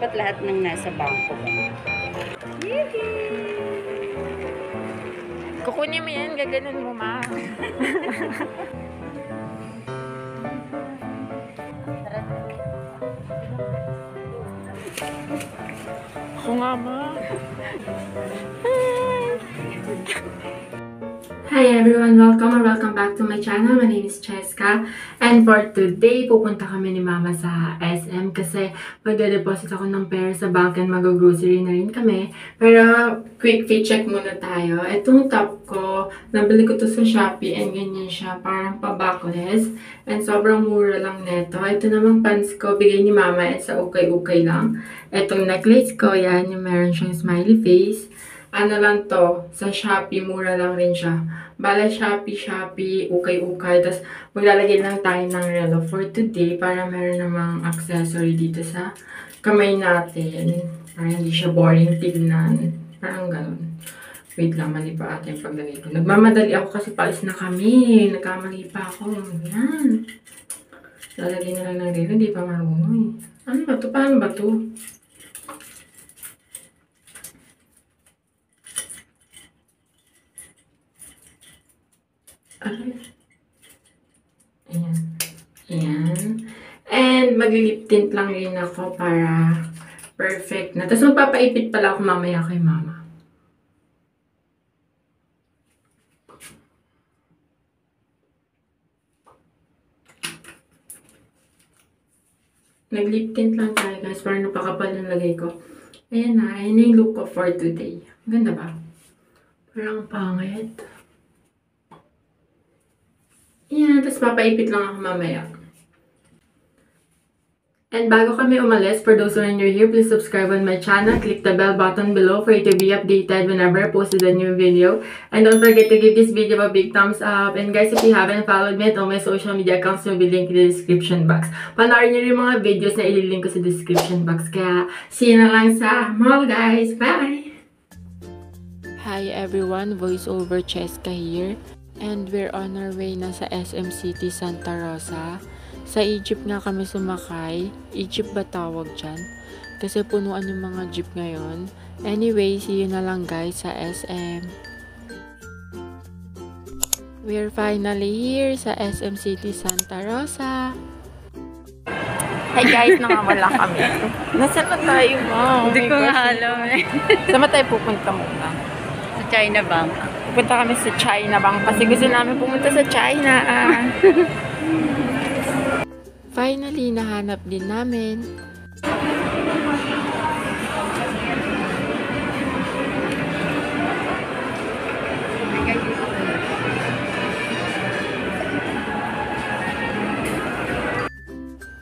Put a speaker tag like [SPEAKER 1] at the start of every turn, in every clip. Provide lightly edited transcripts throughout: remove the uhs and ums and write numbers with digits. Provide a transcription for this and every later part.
[SPEAKER 1] Dapat lahat ng nasa bangko.
[SPEAKER 2] Kukunin mo yan, gaganon mo, ma. Ako nga, ma.
[SPEAKER 3] Hi everyone! Welcome or welcome back to my channel. My name is Cheska. And for today, pupunta kami ni Mama sa SM kasi magde-deposit ako ng pera sa bank and mag-grocery na rin kami. Pero quick fit check muna tayo. Itong top ko, nabili ko to sa Shopee and ganyan siya. Parang pa-backless. And sobrang mura lang neto. Ito namang pants ko, bigay ni Mama and sa ukay-ukay lang. Itong necklace ko, yan, yung meron siyang smiley face. Ano lang to, sa Shopee, mura lang rin siya. Bala Shopee, ukay-ukay. Tapos maglalagay lang tayo ng relo for today para meron namang accessory dito sa kamay natin. Para hindi siya boring tignan. Parang ganun. Wait lang, mali pa ata yung paglagay ko. Nagmamadali ako kasi paalis na kami. Nagkamali pa ako. Yan. Lalagay na lang ng relo, hindi pa marunong. Ano ba to? Paano ba to? Ayan. Ayan. And maglilip tint lang rin ako para perfect na. Tapos magpapaipit pala ako mamaya kay Mama. Nag-lip tint lang tayo guys para napakapal yung lagay ko. Ayan na. Ayan na yung look ko for today. Ganda ba? Parang pangit. Yan, tapos papaipit lang ako mamaya. And bago kami umalis, for those who are new here, please subscribe on my channel. Click the bell button below for you to be updated whenever I posted a new video. And don't forget to give this video a big thumbs up. And guys, if you haven't followed me at all my social media accounts, will be linked in the description box. Panoorin niyo rin mga videos na ililink ko sa description box. Kaya, see you na lang sa mall guys. Bye!
[SPEAKER 2] Hi everyone, voiceover Cheska here. And we're on our way na sa SM City, Santa Rosa. Sa Egypt nga kami sumakay. Egypt ba tawag dyan? Kasi punuan yung mga jeep ngayon. Anyway, see you na lang guys sa SM. We're finally here sa SM City, Santa Rosa. Hi guys, nakawala kami. Nasaan na tayo, Mom?
[SPEAKER 1] Hindi ko nga alam eh.
[SPEAKER 2] Saan ba tayo pupunta muna?
[SPEAKER 1] Sa China Bank.
[SPEAKER 2] Pupunta kami sa China Bank kasi gusto namin pumunta sa China. Finally, nahanap din namin.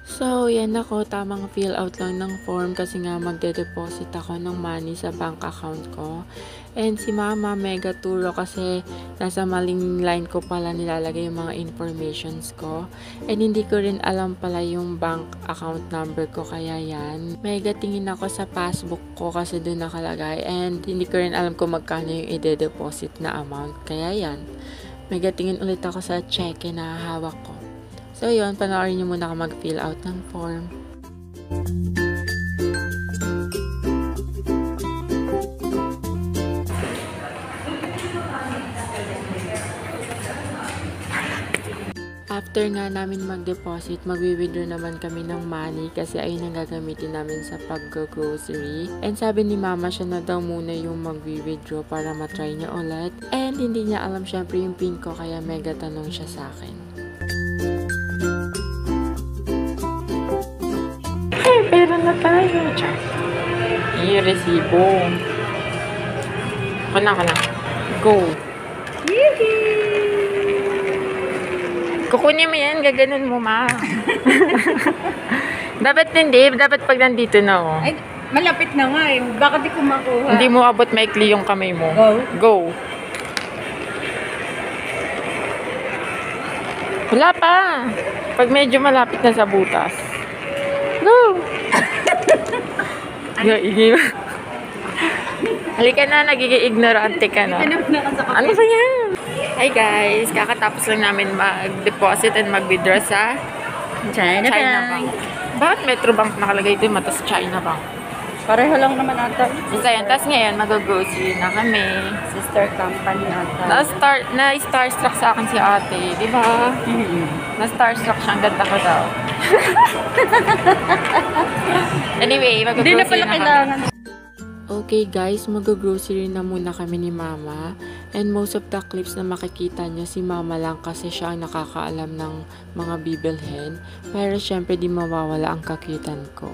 [SPEAKER 2] So, yan ako. Tamang fill out lang ng form kasi nga magde-deposit ako ng money sa bank account ko. And si Mama mega turo kasi nasa maling line ko pala nilalagay yung mga informations ko. And hindi ko rin alam pala yung bank account number ko kaya yan. Mega tingin ako sa passbook ko kasi doon nakalagay. And hindi ko rin alam kung magkano yung ide-deposit na amount. Kaya yan. Mega tingin ulit ako sa cheque na hawak ko. So yun, panoorin nyo muna ako mag-fill out ng form. After nga namin mag-deposit, mag-withdraw naman kami ng money kasi ayun ang gagamitin namin sa pag-grocery. And sabi ni Mama siya na daw muna yung mag-withdraw para matry niya ulit. And hindi niya alam syempre yung pin ko kaya mega tanong siya sa akin. Pera na tayo. I-resibo. Kana. Go. Kukunin mo yan. Gaganon mo, ma. Dapat hindi. Dapat pag nandito na ako.
[SPEAKER 1] Ay, malapit na nga eh. Baka di ko makuha.
[SPEAKER 2] Hindi mo abot maikli yung kamay mo.
[SPEAKER 1] Go.
[SPEAKER 2] Go. Wala pa. Pag medyo malapit na sa butas. Go. Halika na, nagiging ignorante ka na. Ano ba yan? Hi guys, kakatapos lang namin mag-deposit and mag-withdraw sa
[SPEAKER 1] China Bank.
[SPEAKER 2] Bakit Metro Bank nakalagay din matas China Bank?
[SPEAKER 1] Pareho lang naman ata.
[SPEAKER 2] Basta yun. Tapos ngayon, mag-grocery na kami.
[SPEAKER 1] Sister company ata.
[SPEAKER 2] Na-starstruck sa akin si ate. Di ba? Na-starstruck siya. Ang ganda ko daw. Anyway,
[SPEAKER 1] Hindi na
[SPEAKER 2] mag-grocery
[SPEAKER 1] pala
[SPEAKER 2] na kami.
[SPEAKER 1] kailangan.
[SPEAKER 2] Okay guys, mag-grocery na muna kami ni Mama. And most of the clips na makikita nyo, si Mama lang kasi siya ang nakakaalam ng mga bibilhin. Pero syempre di mawawala ang kakitan ko.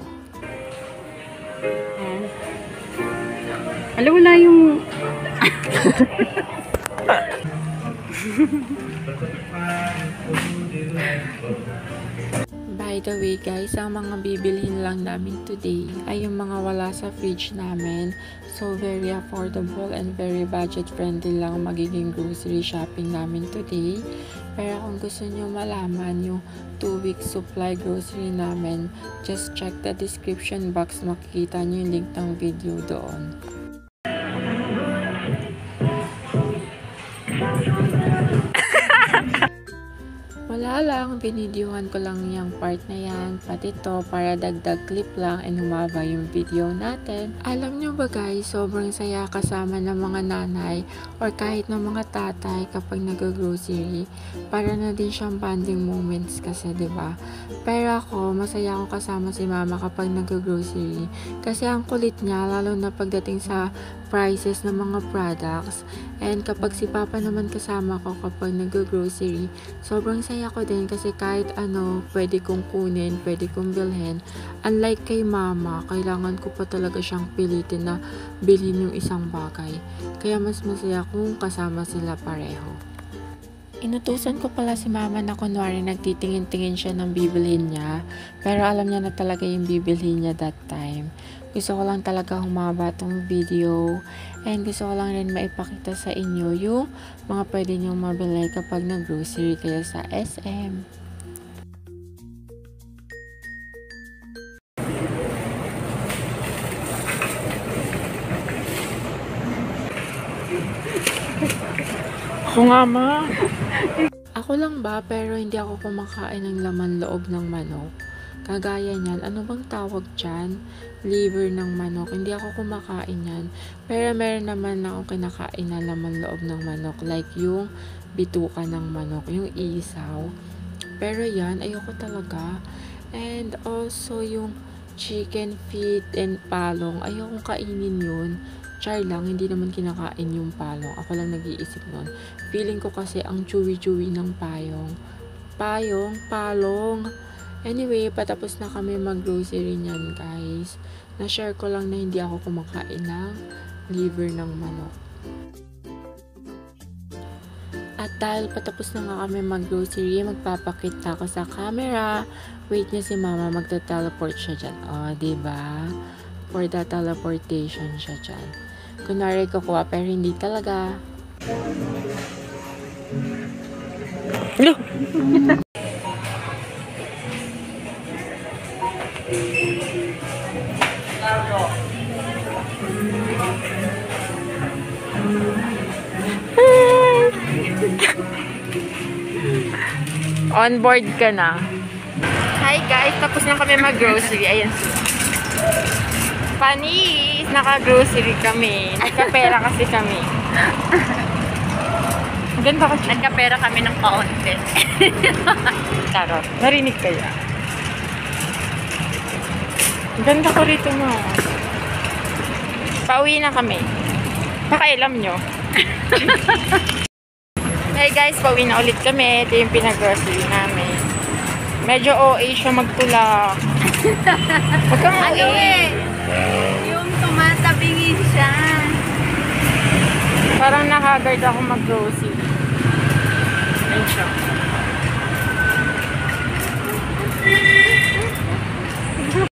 [SPEAKER 1] Alam mo na yung...
[SPEAKER 2] By the way guys, ang mga bibilhin lang namin today ay yung mga wala sa fridge namin. So very affordable and very budget friendly lang magiging grocery shopping namin today. Pero kung gusto nyo malaman yung 2 weeks supply grocery namin, just check the description box, makikita nyo yung link ng video doon. Wala lang, binidyohan ko lang yung part na yan, pati to para dagdag clip lang and humaba yung video natin. Alam nyo ba guys, sobrang saya kasama ng mga nanay or kahit ng mga tatay kapag nag-grocery. Para na din siyang bonding moments kasi, diba? Pero ako, masaya ako kasama si mama kapag nag-grocery kasi ang kulit niya, lalo na pagdating sa prices ng mga products. And kapag si papa naman kasama ko kapag nag-grocery, sobrang saya ko din kasi kahit ano, pwede kong kunin, pwede kong bilhin. Unlike kay mama, kailangan ko pa talaga siyang pilitin na bilhin yung isang bagay. Kaya mas masaya kung kasama sila pareho. Inutusan ko pala si mama na kunwari nagtitingin-tingin siya ng bibilhin niya, pero alam niya na talaga yung bibilhin niya that time. Gusto ko lang talaga humaba tong video and gusto ko lang rin maipakita sa inyo yung mga pwede niyong mabili kapag nag-grocery kayo sa SM. Ako nga ma. Ako lang ba pero hindi ako kumakain ng laman loob ng manok. Kagaya niyan, ano bang tawag dyan? Liver ng manok. Hindi ako kumakain yan. Pero meron naman akong kinakain na laman loob ng manok. Like yung bituka ng manok. Yung isaw. Pero yan, ayoko talaga. And also yung chicken feet and palong. Ayokong kainin yun. Char lang, hindi naman kinakain yung palong. Ako lang nag-iisip nun. Feeling ko kasi ang chewy-chewy ng palong. Anyway, patapos na kami mag-grocery niyan guys. Na-share ko lang na hindi ako kumakain ng liver ng manok. At dahil patapos na nga kami mag-grocery, magpapakita ako sa camera. Wait niya si mama, magta-teleport siya dyan. O, diba? For the teleportation siya dyan. Kunwari kukuha, pero hindi talaga. On board ka na. Hi guys, tapos na kami mag-grocery. Ayan sila. Panis! Naka-grocery kami. Nagkapera kasi kami. Ganda ka siya.
[SPEAKER 1] Nagkapera kami ng kaunti.
[SPEAKER 2] Charot. Narinig kaya. Ganda ko rito mo. Pauwi na kami. Pakailam nyo. Hey guys, pauwi na ulit kami. Ito yung pinag-grocery namin. Medyo OA siya magtulak. Huwag kang
[SPEAKER 1] Ano
[SPEAKER 2] OA.
[SPEAKER 1] yung tumatabingin siya.
[SPEAKER 2] Parang nakagard ako mag-grocery. Ayun siya.